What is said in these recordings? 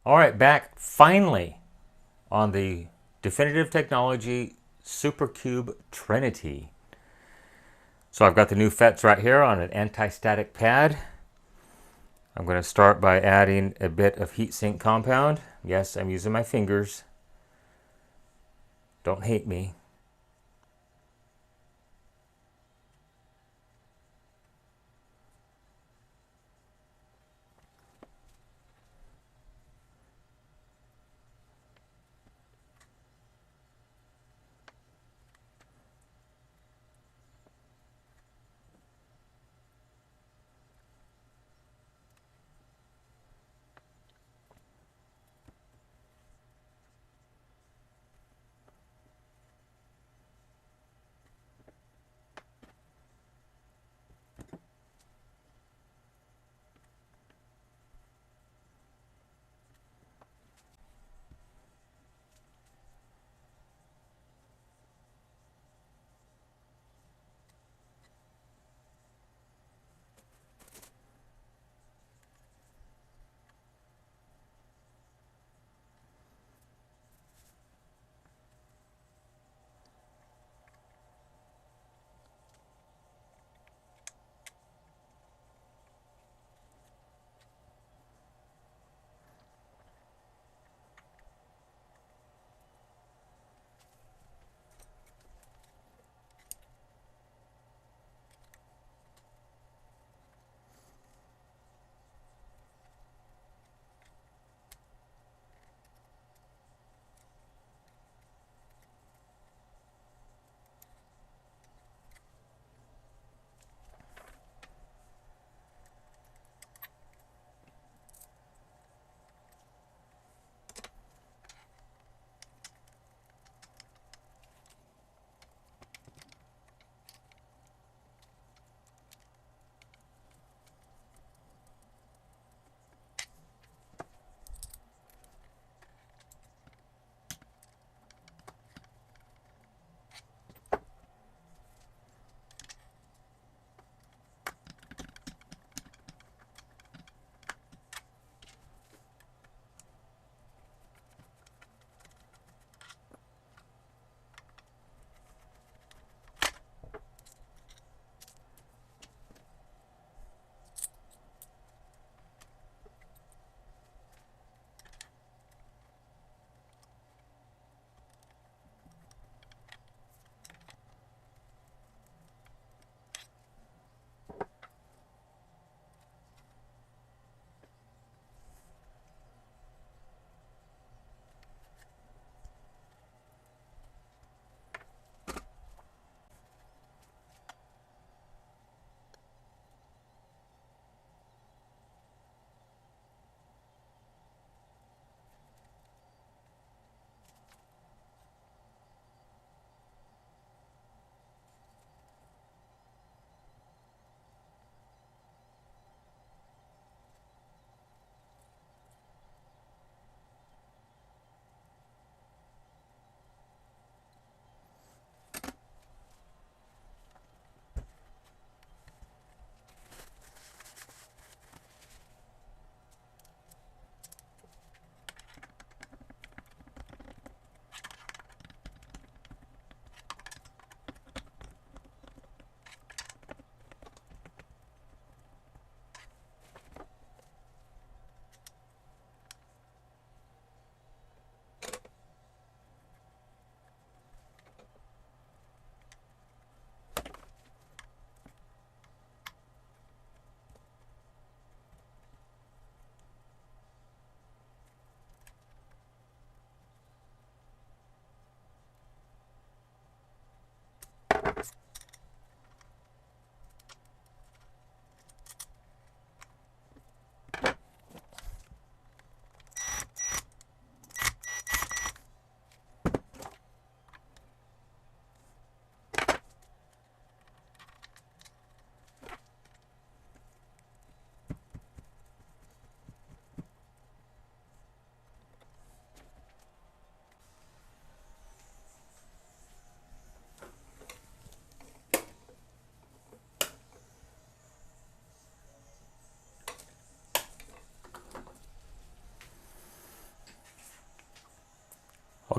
All right, back finally on the Definitive Technology SuperCube Trinity. So I've got the new FETs right here on an anti-static pad. I'm going to start by adding a bit of heatsink compound. Yes, I'm using my fingers. Don't hate me.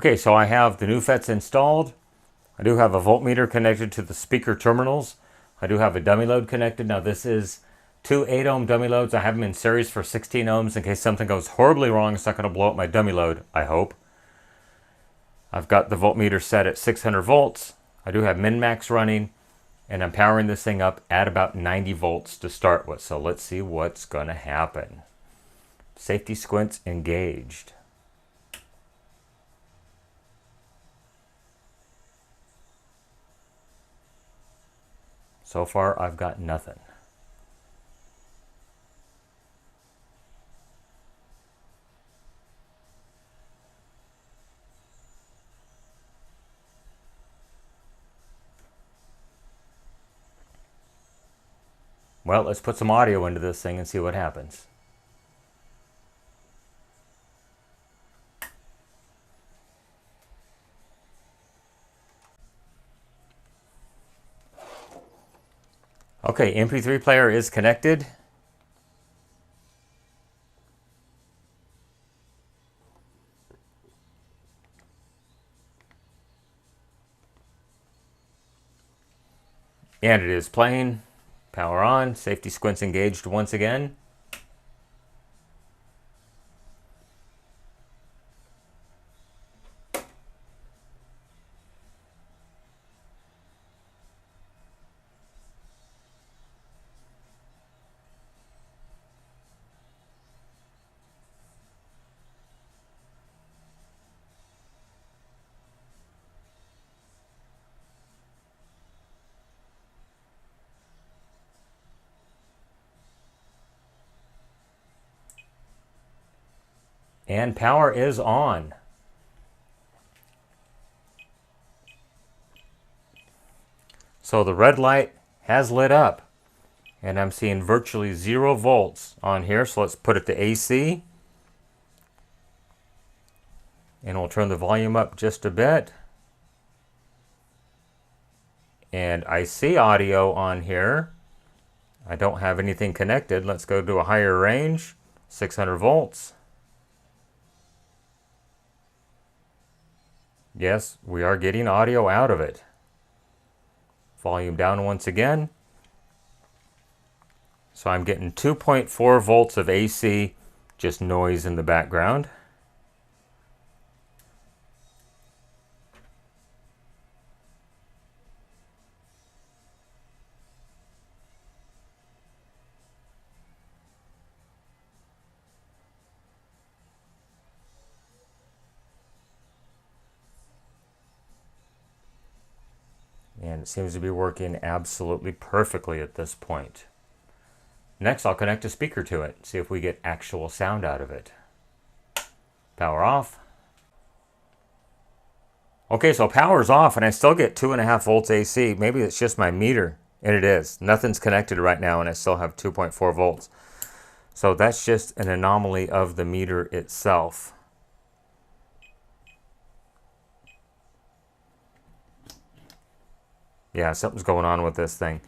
Okay, so I have the new FETs installed. I do have a voltmeter connected to the speaker terminals. I do have a dummy load connected. Now this is two 8 ohm dummy loads. I have them in series for 16 ohms in case something goes horribly wrong. It's not going to blow up my dummy load, I hope. I've got the voltmeter set at 600 volts. I do have min-max running, and I'm powering this thing up at about 90 volts to start with. So let's see what's going to happen. Safety squints engaged. So far, I've got nothing. Well, let's put some audio into this thing and see what happens. Okay, MP3 player is connected. And it is playing. Power on. Safety squints engaged once again. And power is on. So the red light has lit up. And I'm seeing virtually 0 volts on here. So let's put it to AC. And we'll turn the volume up just a bit. And I see audio on here. I don't have anything connected. Let's go to a higher range. 600 volts. Yes, we are getting audio out of it. Volume down once again. So I'm getting 2.4 volts of AC, just noise in the background. And it seems to be working absolutely perfectly at this point. Next, I'll connect a speaker to it, see if we get actual sound out of it. Power off. Okay, so power's off and I still get 2.5 volts AC. Maybe it's just my meter, and it is. Nothing's connected right now and I still have 2.4 volts. So that's just an anomaly of the meter itself. Yeah, something's going on with this thing.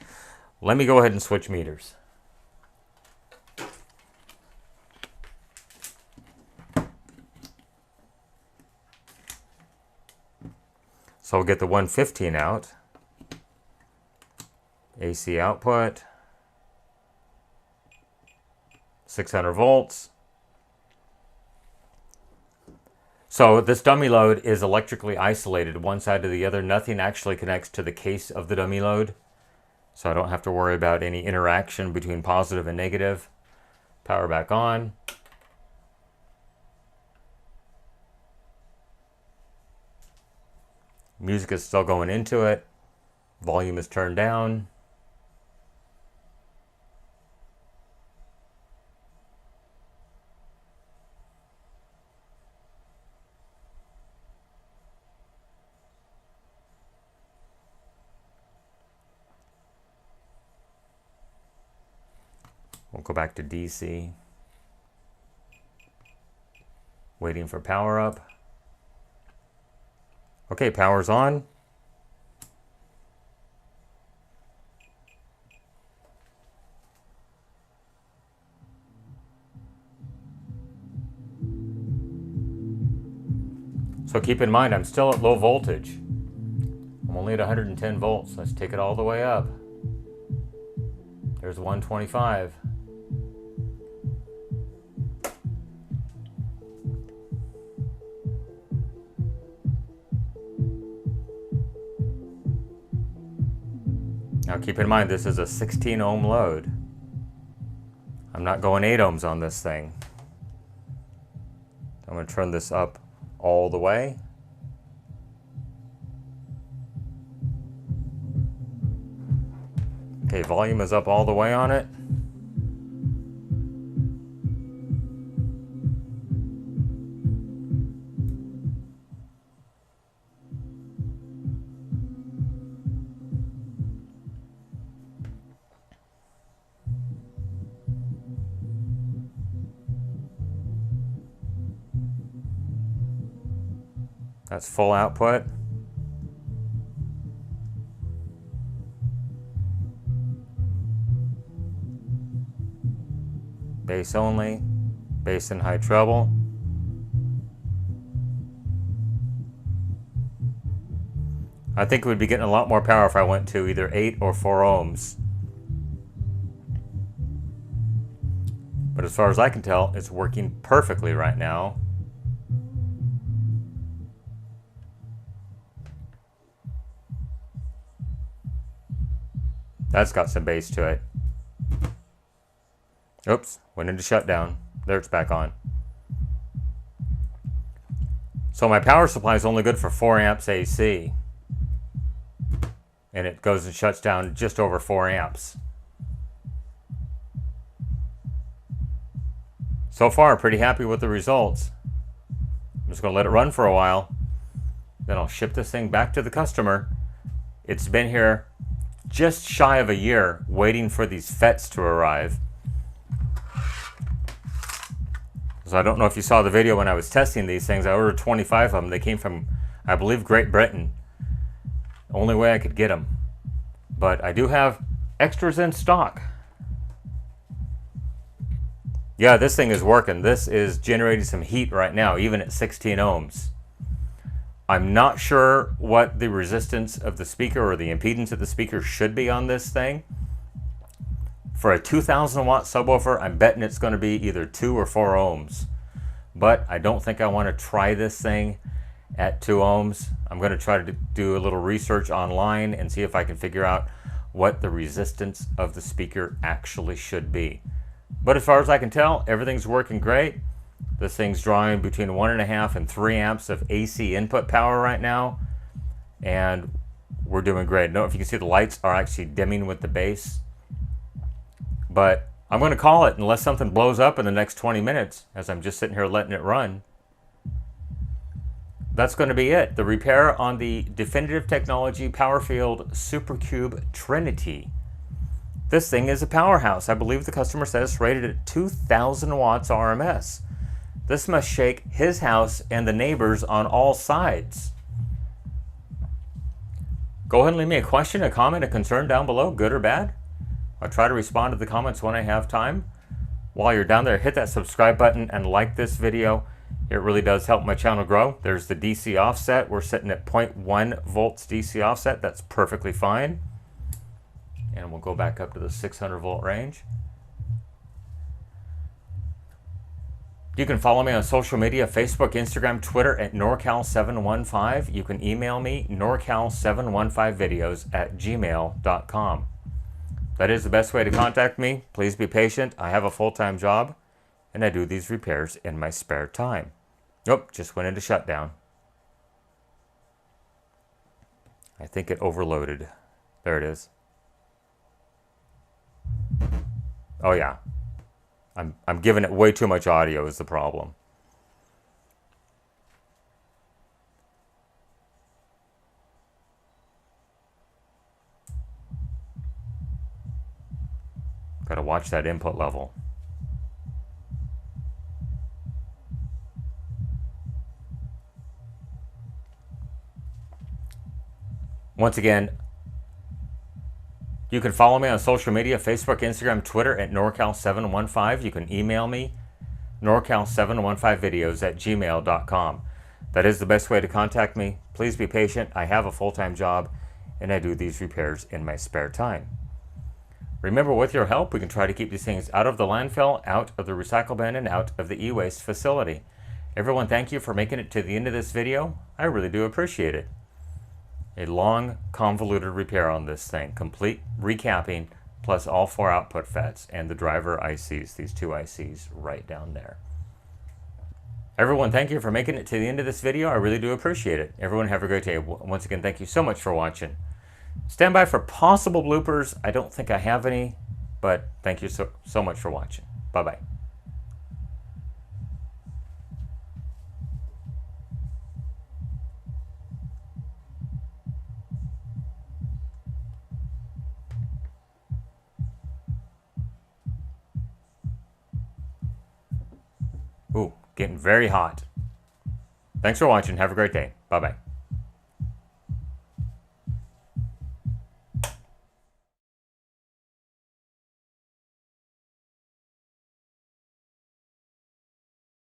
Let me go ahead and switch meters. So we'll get the 115 out. AC output. 600 volts. So this dummy load is electrically isolated one side to the other. Nothing actually connects to the case of the dummy load. So I don't have to worry about any interaction between positive and negative. Power back on. Music is still going into it. Volume is turned down. We'll go back to DC. Waiting for power up. Okay, power's on. So keep in mind, I'm still at low voltage. I'm only at 110 volts. Let's take it all the way up. There's 125. Now keep in mind, this is a 16 ohm load. I'm not going 8 ohms on this thing. I'm going to turn this up all the way. Okay, volume is up all the way on it. That's full output. Bass only, bass and high treble. I think we'd be getting a lot more power if I went to either 8 or 4 ohms. But as far as I can tell, it's working perfectly right now. That's got some bass to it. Oops, went into shutdown. There, it's back on. So my power supply is only good for 4 amps AC. And it goes and shuts down just over 4 amps. So far, pretty happy with the results. I'm just going to let it run for a while. Then I'll ship this thing back to the customer. It's been here just shy of a year waiting for these FETs to arrive. So I don't know if you saw the video when I was testing these things. I ordered 25 of them. They came from, I believe, Great Britain. Only way I could get them. But I do have extras in stock. Yeah, this thing is working. This is generating some heat right now, even at 16 ohms. I'm not sure what the resistance of the speaker or the impedance of the speaker should be on this thing. For a 2000 watt subwoofer, I'm betting it's going to be either 2 or 4 ohms. But I don't think I want to try this thing at 2 ohms. I'm going to try to do a little research online and see if I can figure out what the resistance of the speaker actually should be. But as far as I can tell, everything's working great. This thing's drawing between 1.5 and 3 amps of AC input power right now. And we're doing great. I don't know if you can see the lights are actually dimming with the bass. But I'm going to call it unless something blows up in the next 20 minutes as I'm just sitting here letting it run. That's going to be it. The repair on the Definitive Technology PowerField SuperCube Trinity. This thing is a powerhouse. I believe the customer says it's rated at 2,000 watts RMS. This must shake his house and the neighbors on all sides. Go ahead and leave me a question, a comment, a concern down below, good or bad. I'll try to respond to the comments when I have time. While you're down there, hit that subscribe button and like this video. It really does help my channel grow. There's the DC offset. We're sitting at 0.1 volts DC offset. That's perfectly fine. And we'll go back up to the 600 volt range. You can follow me on social media, Facebook, Instagram, Twitter at NorCal715. You can email me, NorCal715videos@gmail.com. That is the best way to contact me. Please be patient. I have a full-time job, and I do these repairs in my spare time. Nope, just went into shutdown. I think it overloaded. There it is. Oh yeah. I'm giving it way too much audio is the problem. Got to watch that input level. Once again, you can follow me on social media, Facebook, Instagram, Twitter at NorCal715. You can email me, NorCal715videos@gmail.com. That is the best way to contact me. Please be patient. I have a full-time job and I do these repairs in my spare time. Remember, with your help, we can try to keep these things out of the landfill, out of the recycle bin, and out of the e-waste facility. Everyone, thank you for making it to the end of this video. I really do appreciate it. A long, convoluted repair on this thing, complete recapping, plus all 4 output FETs and the driver ICs, these 2 ICs right down there. Everyone, thank you for making it to the end of this video. I really do appreciate it. Everyone, have a great day. Once again, thank you so much for watching. Stand by for possible bloopers. I don't think I have any, but thank you so much for watching. Bye-bye. Ooh, getting very hot. Thanks for watching. Have a great day. Bye-bye.